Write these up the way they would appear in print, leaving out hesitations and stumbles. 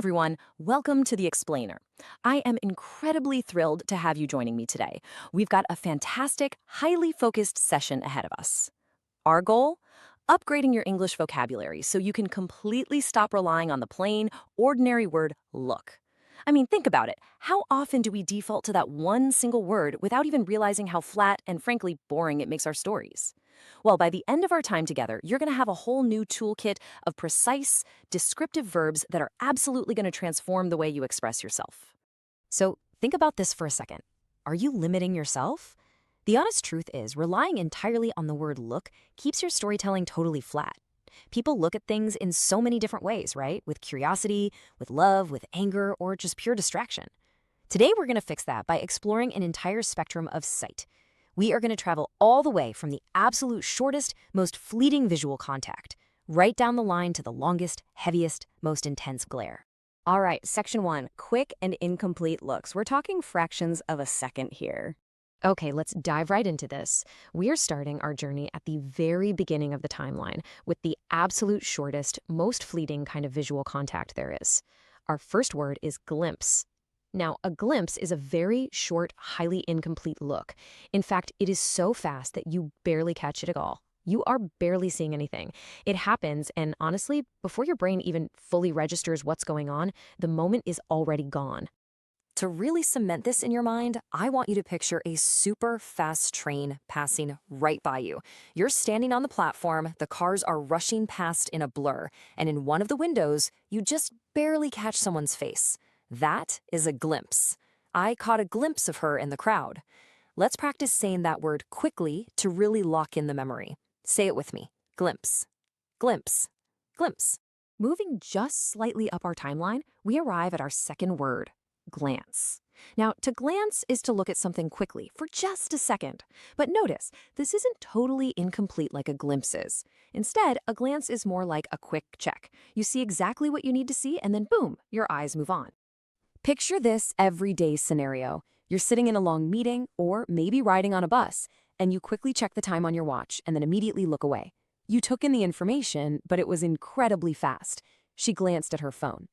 everyone, welcome to The Explainer. I am incredibly thrilled to have you joining me today. We've got a fantastic, highly focused session ahead of us. Our goal? Upgrading your English vocabulary so you can completely stop relying on the plain, ordinary word look. I mean, think about it. How often do we default to that one single word without even realizing how flat and frankly boring it makes our stories? Well, by the end of our time together, you're going to have a whole new toolkit of precise, descriptive verbs that are absolutely going to transform the way you express yourself. So think about this for a second. Are you limiting yourself? The honest truth is, relying entirely on the word look keeps your storytelling totally flat. People look at things in so many different ways, right? With curiosity, with love, with anger, or just pure distraction. Today, we're going to fix that by exploring an entire spectrum of sight. We are going to travel all the way from the absolute shortest, most fleeting visual contact, right down the line to the longest, heaviest, most intense glare. All right, section 1, quick and incomplete looks. We're talking fractions of a second here. Okay, let's dive right into this. We are starting our journey at the very beginning of the timeline with the absolute shortest, most fleeting kind of visual contact there is. Our first word is glimpse. Now, a glimpse is a very short, highly incomplete look. In fact, it is so fast that you barely catch it at all. You are barely seeing anything. It happens, and honestly, before your brain even fully registers what's going on, the moment is already gone. To really cement this in your mind, I want you to picture a super fast train passing right by you. You're standing on the platform, the cars are rushing past in a blur, and in one of the windows, you just barely catch someone's face. That is a glimpse. I caught a glimpse of her in the crowd. Let's practice saying that word quickly to really lock in the memory. Say it with me. Glimpse, glimpse, glimpse. Moving just slightly up our timeline, we arrive at our second word. Glance. Now, to glance is to look at something quickly for just a second. But notice, this isn't totally incomplete like a glimpse is. Instead, a glance is more like a quick check. You see exactly what you need to see, and then boom, your eyes move on. Picture this everyday scenario. You're sitting in a long meeting, or maybe riding on a bus, and you quickly check the time on your watch and then immediately look away. You took in the information, but it was incredibly fast. She glanced at her phone.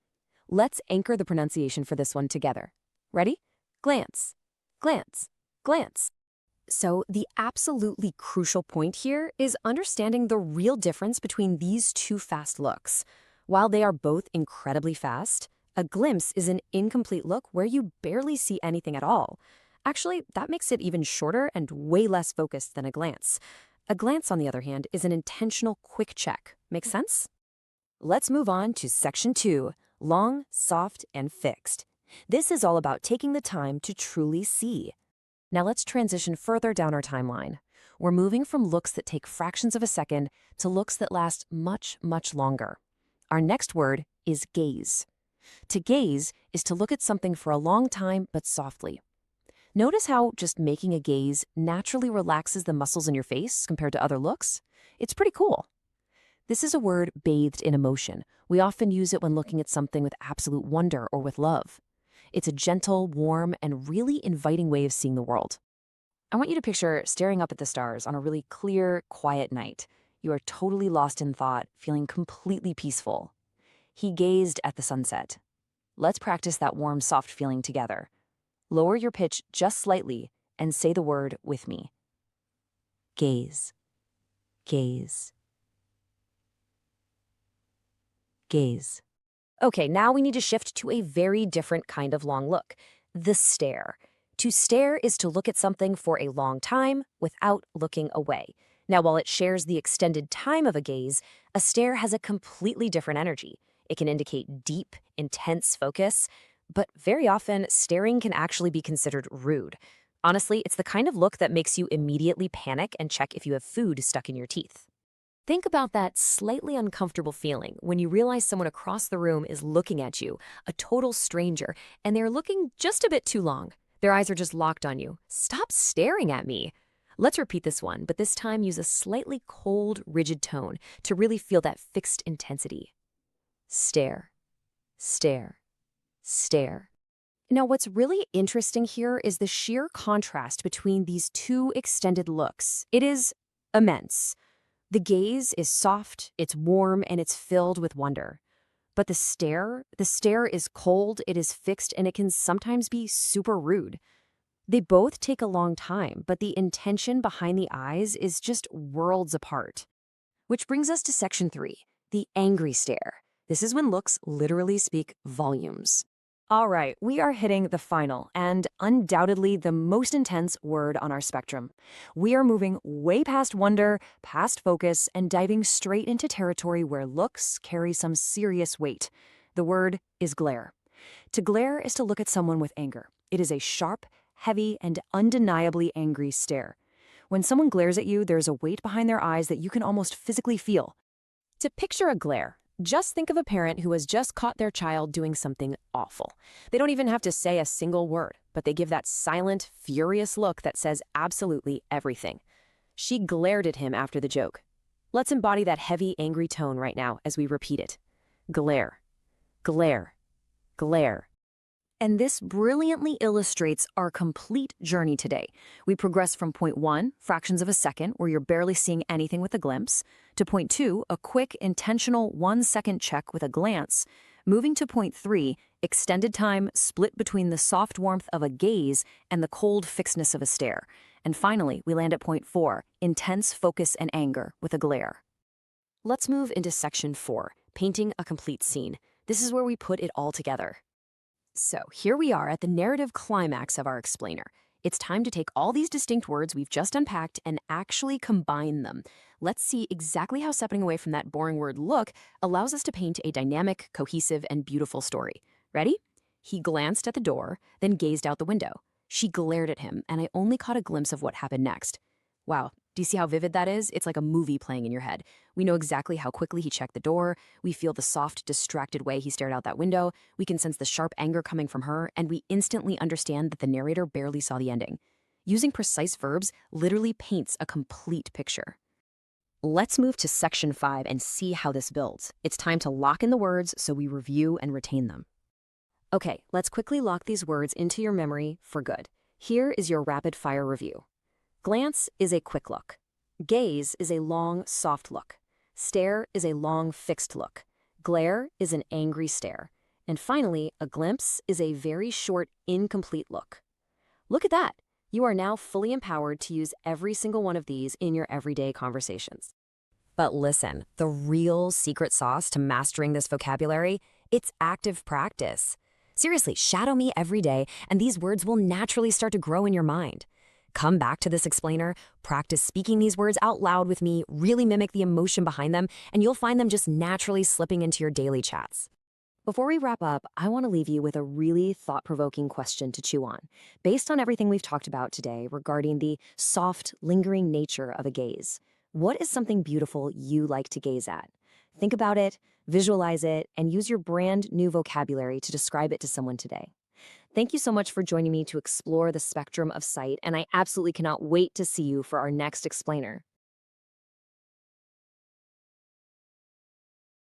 Let's anchor the pronunciation for this one together. Ready? Glance, glance, glance. So the absolutely crucial point here is understanding the real difference between these two fast looks. While they are both incredibly fast, a glimpse is an incomplete look where you barely see anything at all. Actually, that makes it even shorter and way less focused than a glance. A glance, on the other hand, is an intentional quick check. Make sense? Let's move on to section 2. Long, soft, and fixed. This is all about taking the time to truly see. Now let's transition further down our timeline. We're moving from looks that take fractions of a second to looks that last much, much longer. Our next word is gaze. To gaze is to look at something for a long time but softly. Notice how just making a gaze naturally relaxes the muscles in your face compared to other looks? It's pretty cool. This is a word bathed in emotion. We often use it when looking at something with absolute wonder or with love. It's a gentle, warm, and really inviting way of seeing the world. I want you to picture staring up at the stars on a really clear, quiet night. You are totally lost in thought, feeling completely peaceful. He gazed at the sunset. Let's practice that warm, soft feeling together. Lower your pitch just slightly and say the word with me. Gaze, gaze, gaze. Okay, now we need to shift to a very different kind of long look, the stare. To stare is to look at something for a long time without looking away. Now, while it shares the extended time of a gaze, a stare has a completely different energy. It can indicate deep, intense focus, but very often, staring can actually be considered rude. Honestly, it's the kind of look that makes you immediately panic and check if you have food stuck in your teeth. Think about that slightly uncomfortable feeling when you realize someone across the room is looking at you, a total stranger, and they're looking just a bit too long. Their eyes are just locked on you. Stop staring at me. Let's repeat this one, but this time use a slightly cold, rigid tone to really feel that fixed intensity. Stare, stare, stare. Now, what's really interesting here is the sheer contrast between these two extended looks. It is immense. The gaze is soft, it's warm, and it's filled with wonder. But the stare is cold, it is fixed, and it can sometimes be super rude. They both take a long time, but the intention behind the eyes is just worlds apart. Which brings us to section 3, the angry stare. This is when looks literally speak volumes. All right, we are hitting the final and undoubtedly the most intense word on our spectrum. We are moving way past wonder, past focus, and diving straight into territory where looks carry some serious weight. The word is glare. To glare is to look at someone with anger. It is a sharp, heavy, and undeniably angry stare. When someone glares at you, there's a weight behind their eyes that you can almost physically feel. To picture a glare, just think of a parent who has just caught their child doing something awful. They don't even have to say a single word, but they give that silent, furious look that says absolutely everything. She glared at him after the joke. Let's embody that heavy, angry tone right now as we repeat it. Glare, glare, glare. And this brilliantly illustrates our complete journey today. We progress from point 1, fractions of a second, where you're barely seeing anything with a glimpse, to point 2, a quick, intentional 1-second check with a glance, moving to point 3, extended time split between the soft warmth of a gaze and the cold fixedness of a stare. And finally, we land at point 4, intense focus and anger with a glare. Let's move into section 4, painting a complete scene. This is where we put it all together. So here we are at the narrative climax of our explainer. It's time to take all these distinct words we've just unpacked and actually combine them. Let's see exactly how stepping away from that boring word look allows us to paint a dynamic, cohesive, and beautiful story. Ready? He glanced at the door, then gazed out the window. She glared at him, and I only caught a glimpse of what happened next. Wow, do you see how vivid that is? It's like a movie playing in your head. We know exactly how quickly he checked the door. We feel the soft, distracted way he stared out that window. We can sense the sharp anger coming from her, and we instantly understand that the narrator barely saw the ending. Using precise verbs literally paints a complete picture. Let's move to section 5 and see how this builds. It's time to lock in the words so we review and retain them. Okay, let's quickly lock these words into your memory for good. Here is your rapid-fire review. Glance is a quick look. Gaze is a long, soft look. Stare is a long, fixed look. Glare is an angry stare. And finally, a glimpse is a very short, incomplete look. Look at that! You are now fully empowered to use every single one of these in your everyday conversations. But listen, the real secret sauce to mastering this vocabulary, it's active practice. Seriously, shadow me every day, and these words will naturally start to grow in your mind. Come back to this explainer, practice speaking these words out loud with me, really mimic the emotion behind them, and you'll find them just naturally slipping into your daily chats. Before we wrap up, I want to leave you with a really thought-provoking question to chew on. Based on everything we've talked about today regarding the soft, lingering nature of a gaze, what is something beautiful you like to gaze at? Think about it, visualize it, and use your brand new vocabulary to describe it to someone today. Thank you so much for joining me to explore the spectrum of sight, and I absolutely cannot wait to see you for our next explainer.